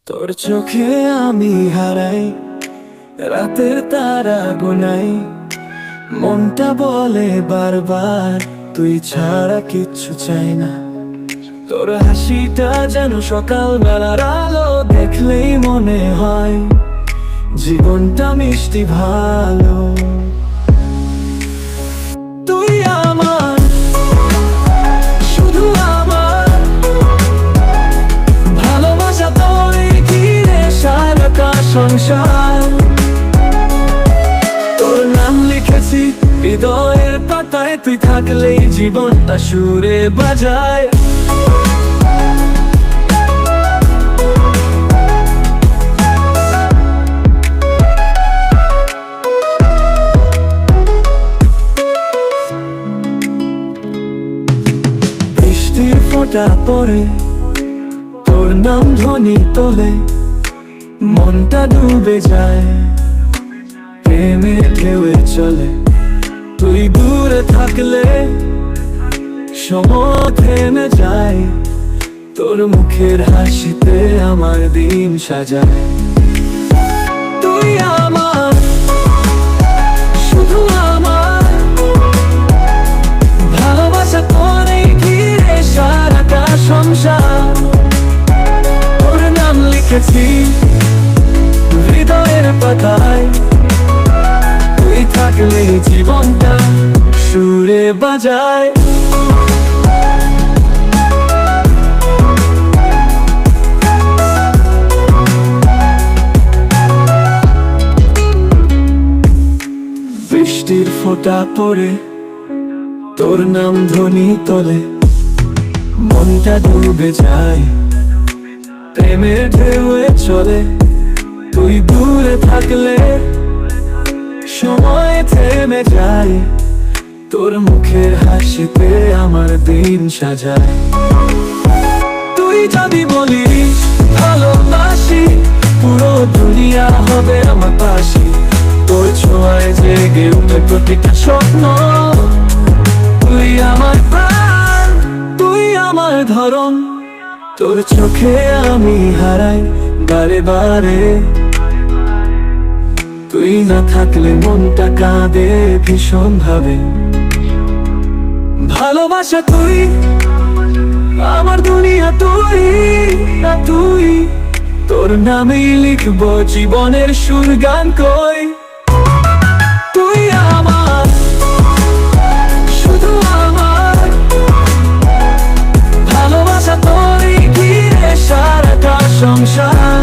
তোর চোখে আমি হারাই, রাতের তারা গোনাই, মনটা বলে বারবার তুই ছাড়া কিচ্ছু চাই না। তোর হাসিটা যেন সকাল বেলার আলো, দেখলেই মনে হয় জীবনটা মিষ্টি ভালো। তুই আমার, শুধু আমার, ভালোবাসা তোরে ঘিরে সারাটা সংসার। তোর নাম লিখেছি হৃদয়ের পাতায়, তুই থাকলেই জীবনটা সুরে বাজায়। বৃষ্টির ফোঁটা পড়ে, তোর নাম ধ্বনি তোলে, মনটা ডুবে যায়, প্রেমে ঢেউয়ে চলে। তুই দূরে থাকলে সময় থেমে যায়, তোর মুখের হাসিতে আমার দিন সাজায়। তুই আমার, শুধু আমার, ভালোবাসা তোরে ঘিরে সারাটা সংসার। তোর নাম লিখেছি হৃদয়ের পাতায়, তুই থাকলে জীবনটা সুরে বাজায়। বৃষ্টির ফোঁটা পড়ে, তোর নাম ধ্বনি তোলে, মনটা ডুবে যায়, প্রেমের ঢেউয়ে চলে। তুই দূরে থাকলে সময় থেমে যায়, তোর মুখের হাসিতে আমার দিন সাজায়। তুই যদি বলিস ভালোবাসি, পুরো দুনিয়া হবে আমার পাশে। তোর ছোঁয়ায় জেগে উঠে প্রতিটা স্বপ্ন। তুই আমার প্রাণ, তুই আমার ধরন, তোর চোখে আমি হারাই বারে বারে। তুই না থাকলে মনটা কাঁদে ভীষণ ভাবে। ভালোবাসা তুই, আমার দুনিয়া তুই, না তুই। তোর নামেই লিখবো জীবনের সুর গান কই। তুই আমার, শুধু আমার, ভালোবাসা তোরে ঘিরে সারাটা সংসার।